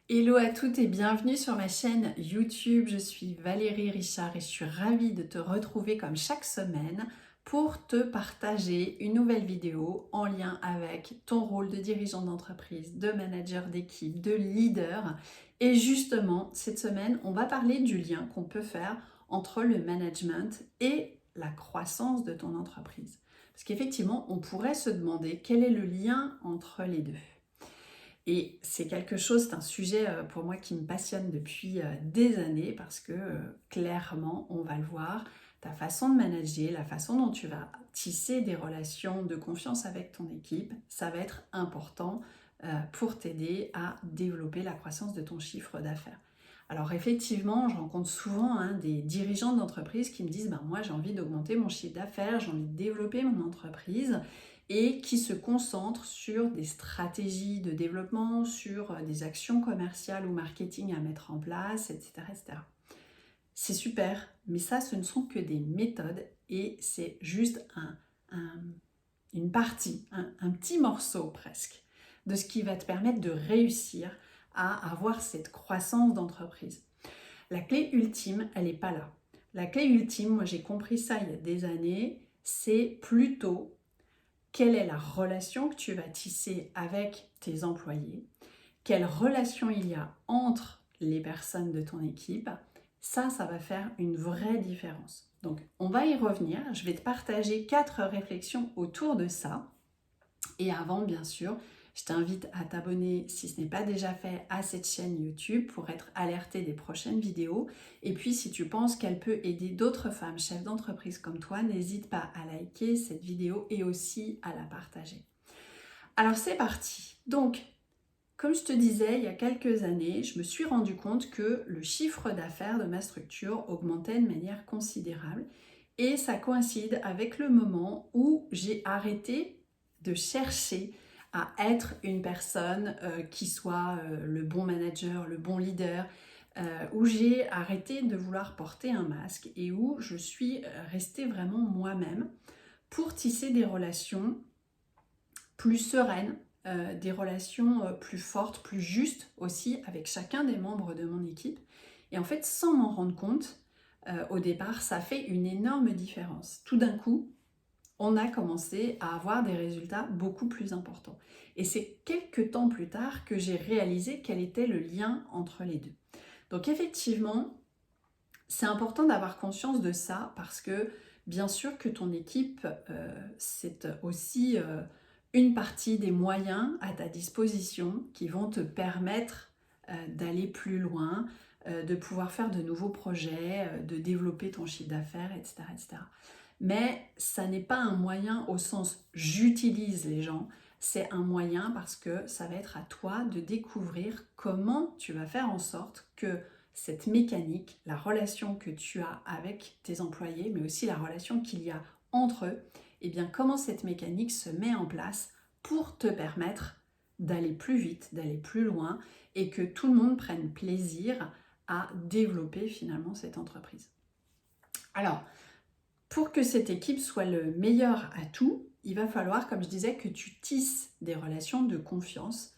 Hello à toutes et bienvenue sur ma chaîne YouTube. Je suis Valérie Richard et je suis ravie de te retrouver comme chaque semaine pour te partager une nouvelle vidéo en lien avec ton rôle de dirigeant d'entreprise, de manager d'équipe, de leader. Et justement, cette semaine, on va parler du lien qu'on peut faire entre le management et la croissance de ton entreprise. Parce qu'effectivement, on pourrait se demander quel est le lien entre les deux. Et c'est quelque chose, c'est un sujet pour moi qui me passionne depuis des années parce que clairement, on va le voir, ta façon de manager, la façon dont tu vas tisser des relations de confiance avec ton équipe, ça va être important pour t'aider à développer la croissance de ton chiffre d'affaires. Alors effectivement, je rencontre souvent des dirigeants d'entreprise qui me disent moi j'ai envie d'augmenter mon chiffre d'affaires, j'ai envie de développer mon entreprise et qui se concentrent sur des stratégies de développement, sur des actions commerciales ou marketing à mettre en place, etc. etc. C'est super, mais ça, ce ne sont que des méthodes et c'est juste une partie, un petit morceau presque, de ce qui va te permettre de réussir à avoir cette croissance d'entreprise. La clé ultime, elle n'est pas là. La clé ultime, moi j'ai compris ça il y a des années, c'est plutôt quelle est la relation que tu vas tisser avec tes employés, quelle relation il y a entre les personnes de ton équipe. Ça va faire une vraie différence. Donc, on va y revenir. Je vais te partager 4 réflexions autour de ça. Et avant, bien sûr, je t'invite à t'abonner, si ce n'est pas déjà fait, à cette chaîne YouTube pour être alerté des prochaines vidéos. Et puis, si tu penses qu'elle peut aider d'autres femmes chefs d'entreprise comme toi, n'hésite pas à liker cette vidéo et aussi à la partager. Alors, c'est parti. Donc, comme je te disais, il y a quelques années, je me suis rendu compte que le chiffre d'affaires de ma structure augmentait de manière considérable. Et ça coïncide avec le moment où j'ai arrêté de chercher à être une personne qui soit le bon manager, le bon leader, où j'ai arrêté de vouloir porter un masque et où je suis restée vraiment moi-même pour tisser des relations plus sereines, des relations plus fortes, plus justes aussi avec chacun des membres de mon équipe. Et en fait, sans m'en rendre compte, au départ, ça fait une énorme différence. Tout d'un coup, on a commencé à avoir des résultats beaucoup plus importants. Et c'est quelques temps plus tard que j'ai réalisé quel était le lien entre les deux. Donc effectivement, c'est important d'avoir conscience de ça parce que bien sûr que ton équipe, c'est aussi une partie des moyens à ta disposition qui vont te permettre d'aller plus loin, de pouvoir faire de nouveaux projets, de développer ton chiffre d'affaires, etc., etc. Mais ça n'est pas un moyen au sens j'utilise les gens, c'est un moyen parce que ça va être à toi de découvrir comment tu vas faire en sorte que cette mécanique, la relation que tu as avec tes employés, mais aussi la relation qu'il y a entre eux, et bien comment cette mécanique se met en place pour te permettre d'aller plus vite, d'aller plus loin et que tout le monde prenne plaisir à développer finalement cette entreprise. Alors, pour que cette équipe soit le meilleur atout, il va falloir, comme je disais, que tu tisses des relations de confiance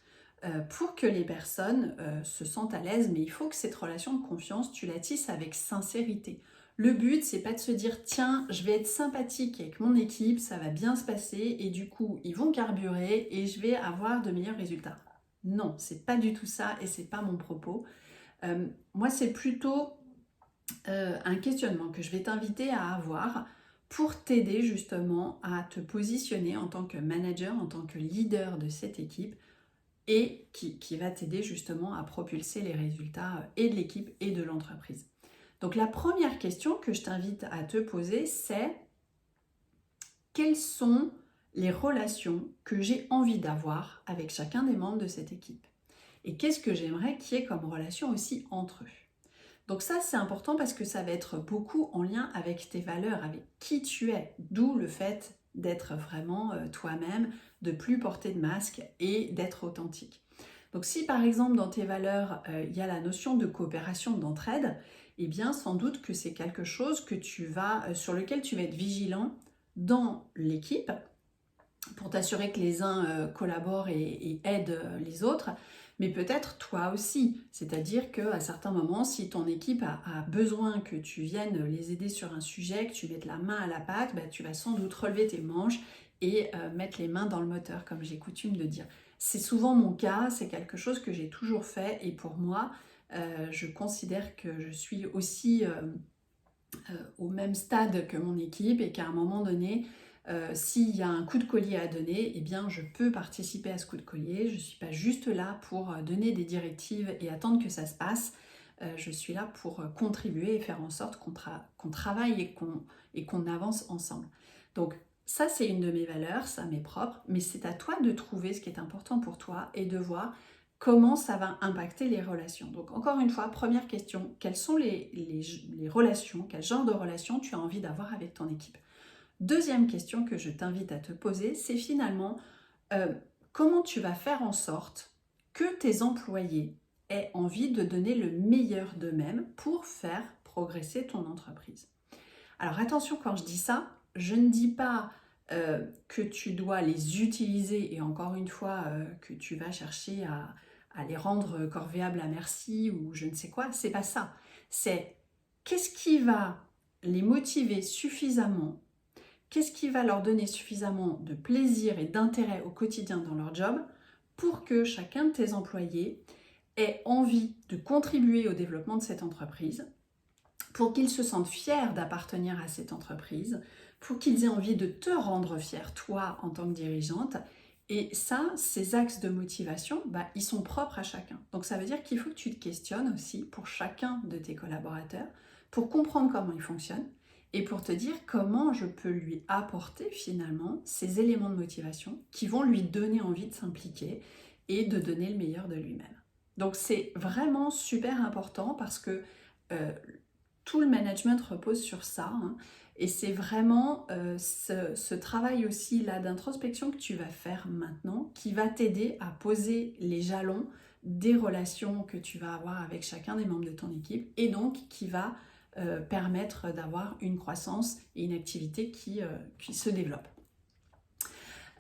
pour que les personnes se sentent à l'aise, mais il faut que cette relation de confiance, tu la tisses avec sincérité. Le but, c'est pas de se dire tiens, je vais être sympathique avec mon équipe, ça va bien se passer et du coup, ils vont carburer et je vais avoir de meilleurs résultats. Non, c'est pas du tout ça et c'est pas mon propos. Moi, c'est plutôt un questionnement que je vais t'inviter à avoir pour t'aider justement à te positionner en tant que manager, en tant que leader de cette équipe et qui va t'aider justement à propulser les résultats et de l'équipe et de l'entreprise. Donc la première question que je t'invite à te poser, c'est quelles sont les relations que j'ai envie d'avoir avec chacun des membres de cette équipe? Et qu'est-ce que j'aimerais qu'il y ait comme relation aussi entre eux? Donc ça, c'est important parce que ça va être beaucoup en lien avec tes valeurs, avec qui tu es, d'où le fait d'être vraiment toi-même, de plus porter de masque et d'être authentique. Donc si par exemple dans tes valeurs, il y a la notion de coopération, d'entraide, eh bien sans doute que c'est quelque chose que sur lequel tu vas être vigilant dans l'équipe pour t'assurer que les uns collaborent et aident les autres, mais peut-être toi aussi. C'est-à-dire qu'à certains moments, si ton équipe a besoin que tu viennes les aider sur un sujet, que tu mettes la main à la pâte, tu vas sans doute relever tes manches et mettre les mains dans le moteur, comme j'ai coutume de dire. C'est souvent mon cas, c'est quelque chose que j'ai toujours fait et pour moi, je considère que je suis aussi au même stade que mon équipe et qu'à un moment donné, s'il y a un coup de collier à donner, eh bien je peux participer à ce coup de collier. Je ne suis pas juste là pour donner des directives et attendre que ça se passe. Je suis là pour contribuer et faire en sorte qu'on travaille et qu'on avance ensemble. Donc ça, c'est une de mes valeurs, ça m'est propre, mais c'est à toi de trouver ce qui est important pour toi et de voir comment ça va impacter les relations. Donc encore une fois, première question, quelles sont les relations, quel genre de relations tu as envie d'avoir avec ton équipe? Deuxième question que je t'invite à te poser, c'est finalement comment tu vas faire en sorte que tes employés aient envie de donner le meilleur d'eux-mêmes pour faire progresser ton entreprise. Alors attention, quand je dis ça, je ne dis pas que tu dois les utiliser et encore une fois que tu vas chercher à les rendre corvéables à merci ou je ne sais quoi, c'est pas ça. C'est qu'est-ce qui va les motiver suffisamment, qu'est-ce qui va leur donner suffisamment de plaisir et d'intérêt au quotidien dans leur job pour que chacun de tes employés ait envie de contribuer au développement de cette entreprise, pour qu'ils se sentent fiers d'appartenir à cette entreprise, pour qu'ils aient envie de te rendre fier, toi, en tant que dirigeante. Et ça, ces axes de motivation, ils sont propres à chacun. Donc ça veut dire qu'il faut que tu te questionnes aussi pour chacun de tes collaborateurs, pour comprendre comment ils fonctionnent et pour te dire comment je peux lui apporter finalement ces éléments de motivation qui vont lui donner envie de s'impliquer et de donner le meilleur de lui-même. Donc c'est vraiment super important parce que tout le management repose sur ça. Et c'est vraiment ce travail aussi là d'introspection que tu vas faire maintenant qui va t'aider à poser les jalons des relations que tu vas avoir avec chacun des membres de ton équipe et donc qui va permettre d'avoir une croissance et une activité qui se développe.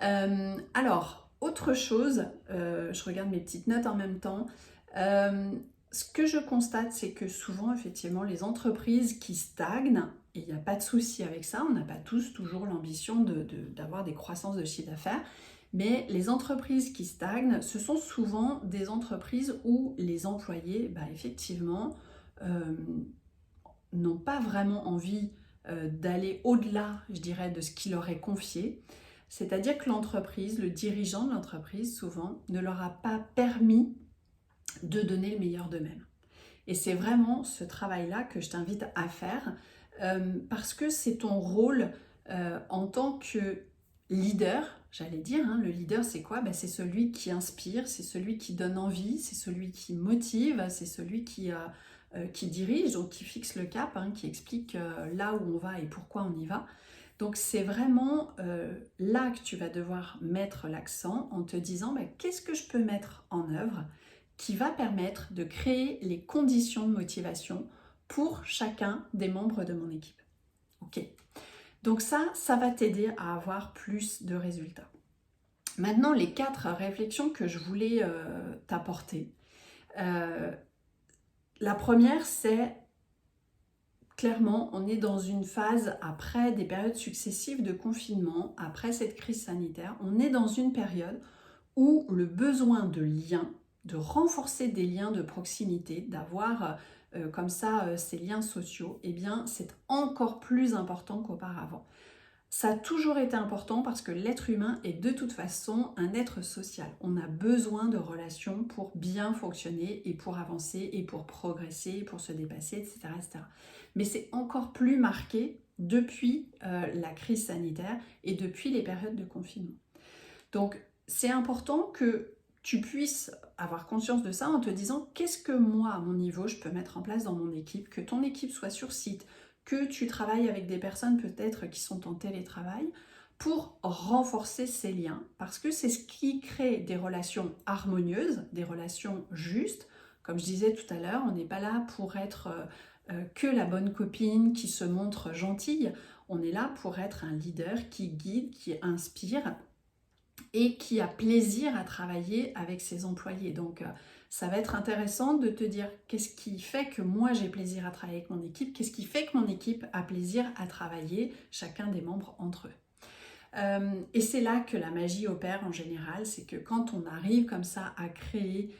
Alors, autre chose, je regarde mes petites notes en même temps. Ce que je constate, c'est que souvent, effectivement, les entreprises qui stagnent, et il n'y a pas de souci avec ça, on n'a pas tous toujours l'ambition d'avoir des croissances de chiffre d'affaires, mais les entreprises qui stagnent, ce sont souvent des entreprises où les employés, effectivement, n'ont pas vraiment envie d'aller au-delà, je dirais, de ce qui leur est confié. C'est-à-dire que l'entreprise, le dirigeant de l'entreprise, souvent, ne leur a pas permis de donner le meilleur d'eux-mêmes. Et c'est vraiment ce travail-là que je t'invite à faire parce que c'est ton rôle en tant que leader, j'allais dire. Le leader, c'est quoi? C'est celui qui inspire, c'est celui qui donne envie, c'est celui qui motive, c'est celui qui dirige, donc qui fixe le cap, qui explique là où on va et pourquoi on y va. Donc c'est vraiment là que tu vas devoir mettre l'accent en te disant qu'est-ce que je peux mettre en œuvre qui va permettre de créer les conditions de motivation pour chacun des membres de mon équipe. Ok. Donc ça va t'aider à avoir plus de résultats. Maintenant, les 4 réflexions que je voulais t'apporter. La première, c'est clairement, on est dans une phase après des périodes successives de confinement, après cette crise sanitaire, on est dans une période où le besoin de liens, de renforcer des liens de proximité, d'avoir comme ça ces liens sociaux, eh bien c'est encore plus important qu'auparavant. Ça a toujours été important parce que l'être humain est de toute façon un être social. On a besoin de relations pour bien fonctionner et pour avancer et pour progresser, pour se dépasser, etc. etc. Mais c'est encore plus marqué depuis la crise sanitaire et depuis les périodes de confinement. Donc c'est important que tu puisses avoir conscience de ça en te disant qu'est-ce que moi, à mon niveau, je peux mettre en place dans mon équipe, que ton équipe soit sur site, que tu travailles avec des personnes peut-être qui sont en télétravail pour renforcer ces liens parce que c'est ce qui crée des relations harmonieuses, des relations justes. Comme je disais tout à l'heure, on n'est pas là pour être que la bonne copine qui se montre gentille, on est là pour être un leader qui guide, qui inspire et qui a plaisir à travailler avec ses employés. Donc ça va être intéressant de te dire qu'est-ce qui fait que moi j'ai plaisir à travailler avec mon équipe, qu'est-ce qui fait que mon équipe a plaisir à travailler, chacun des membres entre eux. Et c'est là que la magie opère en général, c'est que quand on arrive comme ça à créer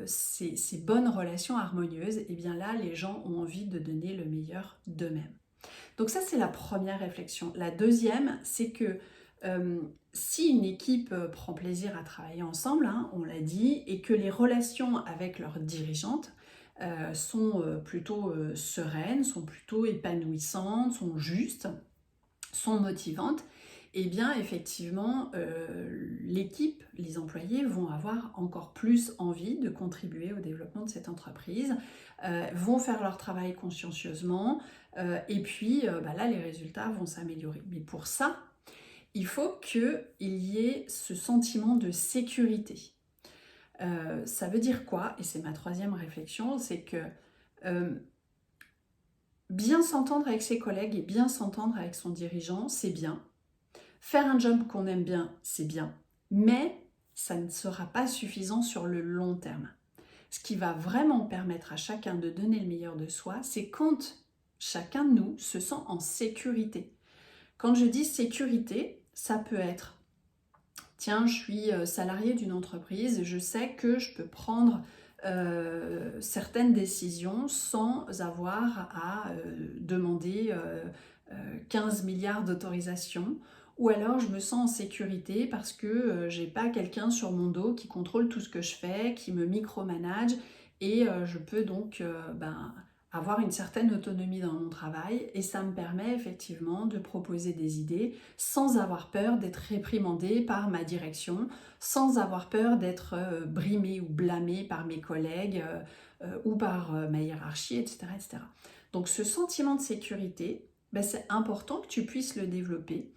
ces bonnes relations harmonieuses, et bien là les gens ont envie de donner le meilleur d'eux-mêmes. Donc ça c'est la première réflexion. La deuxième, c'est que si une équipe prend plaisir à travailler ensemble, hein, on l'a dit, et que les relations avec leurs dirigeantes sont plutôt sereines, sont plutôt épanouissantes, sont justes, sont motivantes, et bien effectivement l'équipe, les employés vont avoir encore plus envie de contribuer au développement de cette entreprise, vont faire leur travail consciencieusement, et puis là les résultats vont s'améliorer. Mais pour ça, il faut qu'il y ait ce sentiment de sécurité. Ça veut dire quoi? Et c'est ma troisième réflexion, c'est que bien s'entendre avec ses collègues et bien s'entendre avec son dirigeant, c'est bien. Faire un job qu'on aime bien, c'est bien. Mais ça ne sera pas suffisant sur le long terme. Ce qui va vraiment permettre à chacun de donner le meilleur de soi, c'est quand chacun de nous se sent en sécurité. Quand je dis sécurité, ça peut être, tiens, je suis salarié d'une entreprise, je sais que je peux prendre certaines décisions sans avoir à demander 15 milliards d'autorisations, ou alors je me sens en sécurité parce que j'ai pas quelqu'un sur mon dos qui contrôle tout ce que je fais, qui me micromanage, et je peux donc avoir une certaine autonomie dans mon travail, et ça me permet effectivement de proposer des idées sans avoir peur d'être réprimandée par ma direction, sans avoir peur d'être brimée ou blâmée par mes collègues ou par ma hiérarchie, etc., etc. Donc ce sentiment de sécurité, c'est important que tu puisses le développer.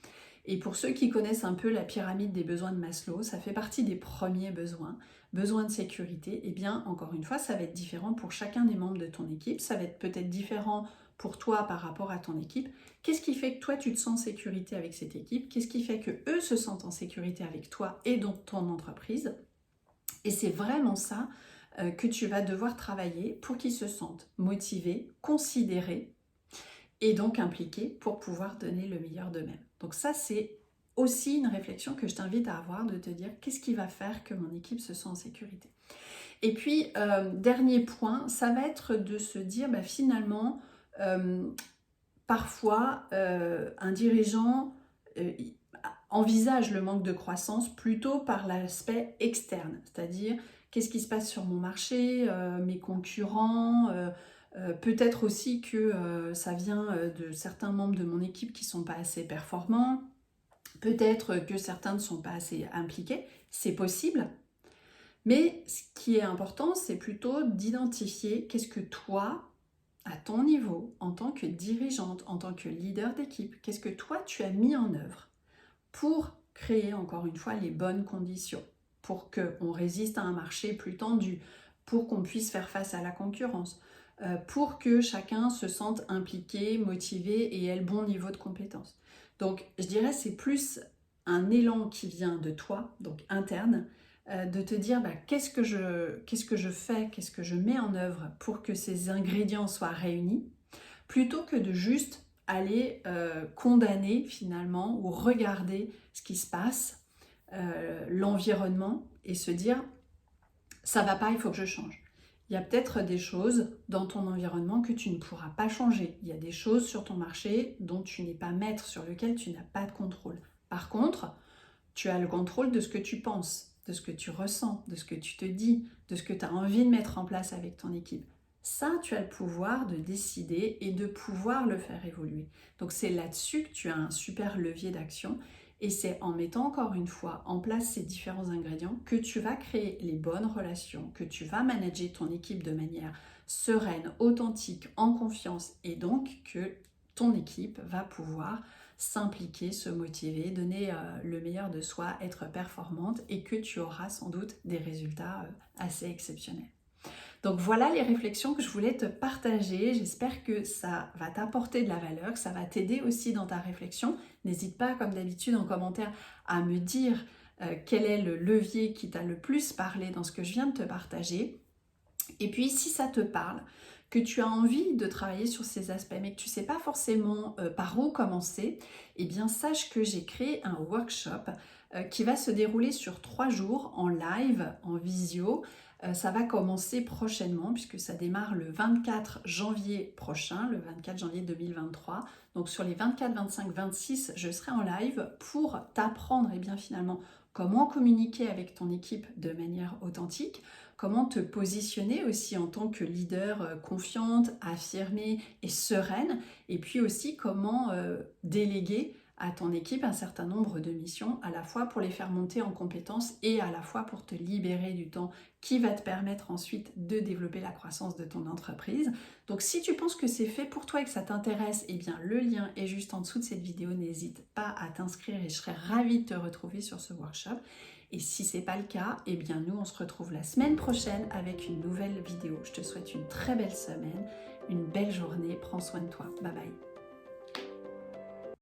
Et pour ceux qui connaissent un peu la pyramide des besoins de Maslow, ça fait partie des premiers besoins. Besoin de sécurité, et bien encore une fois, ça va être différent pour chacun des membres de ton équipe, ça va être peut-être différent pour toi par rapport à ton équipe. Qu'est-ce qui fait que toi tu te sens en sécurité avec cette équipe? Qu'est-ce qui fait que eux se sentent en sécurité avec toi et dans ton entreprise? Et c'est vraiment ça que tu vas devoir travailler pour qu'ils se sentent motivés, considérés et donc impliqués pour pouvoir donner le meilleur d'eux-mêmes. Donc ça c'est aussi une réflexion que je t'invite à avoir, de te dire qu'est-ce qui va faire que mon équipe se sent en sécurité. Et puis, dernier point, ça va être de se dire finalement, parfois, un dirigeant envisage le manque de croissance plutôt par l'aspect externe, c'est-à-dire qu'est-ce qui se passe sur mon marché, mes concurrents, peut-être aussi que ça vient de certains membres de mon équipe qui ne sont pas assez performants. Peut-être que certains ne sont pas assez impliqués, c'est possible. Mais ce qui est important, c'est plutôt d'identifier qu'est-ce que toi, à ton niveau, en tant que dirigeante, en tant que leader d'équipe, qu'est-ce que toi tu as mis en œuvre pour créer encore une fois les bonnes conditions, pour qu'on résiste à un marché plus tendu, pour qu'on puisse faire face à la concurrence, pour que chacun se sente impliqué, motivé et ait le bon niveau de compétence. Donc je dirais c'est plus un élan qui vient de toi, donc interne, de te dire qu'est-ce que je fais, qu'est-ce que je mets en œuvre pour que ces ingrédients soient réunis, plutôt que de juste aller condamner finalement ou regarder ce qui se passe, l'environnement, et se dire ça va pas, il faut que je change. Il y a peut-être des choses dans ton environnement que tu ne pourras pas changer. Il y a des choses sur ton marché dont tu n'es pas maître, sur lesquelles tu n'as pas de contrôle. Par contre, tu as le contrôle de ce que tu penses, de ce que tu ressens, de ce que tu te dis, de ce que tu as envie de mettre en place avec ton équipe. Ça, tu as le pouvoir de décider et de pouvoir le faire évoluer. Donc c'est là-dessus que tu as un super levier d'action, et c'est en mettant encore une fois en place ces différents ingrédients que tu vas créer les bonnes relations, que tu vas manager ton équipe de manière sereine, authentique, en confiance, et donc que ton équipe va pouvoir s'impliquer, se motiver, donner le meilleur de soi, être performante, et que tu auras sans doute des résultats assez exceptionnels. Donc voilà les réflexions que je voulais te partager. J'espère que ça va t'apporter de la valeur, que ça va t'aider aussi dans ta réflexion. N'hésite pas, comme d'habitude, en commentaire à me dire quel est le levier qui t'a le plus parlé dans ce que je viens de te partager. Et puis, si ça te parle, que tu as envie de travailler sur ces aspects, mais que tu ne sais pas forcément par où commencer, eh bien, sache que j'ai créé un workshop qui va se dérouler sur 3 jours en live, en visio. Ça va commencer prochainement puisque ça démarre le 24 janvier prochain, le 24 janvier 2023. Donc sur les 24, 25, 26, je serai en live pour t'apprendre finalement comment communiquer avec ton équipe de manière authentique, comment te positionner aussi en tant que leader confiante, affirmée et sereine, et puis aussi comment déléguer à ton équipe un certain nombre de missions, à la fois pour les faire monter en compétences et à la fois pour te libérer du temps qui va te permettre ensuite de développer la croissance de ton entreprise. Donc si tu penses que c'est fait pour toi et que ça t'intéresse, eh bien le lien est juste en dessous de cette vidéo, n'hésite pas à t'inscrire et je serai ravie de te retrouver sur ce workshop. Et si ce n'est pas le cas, eh bien nous on se retrouve la semaine prochaine avec une nouvelle vidéo. Je te souhaite une très belle semaine, une belle journée, prends soin de toi, bye bye.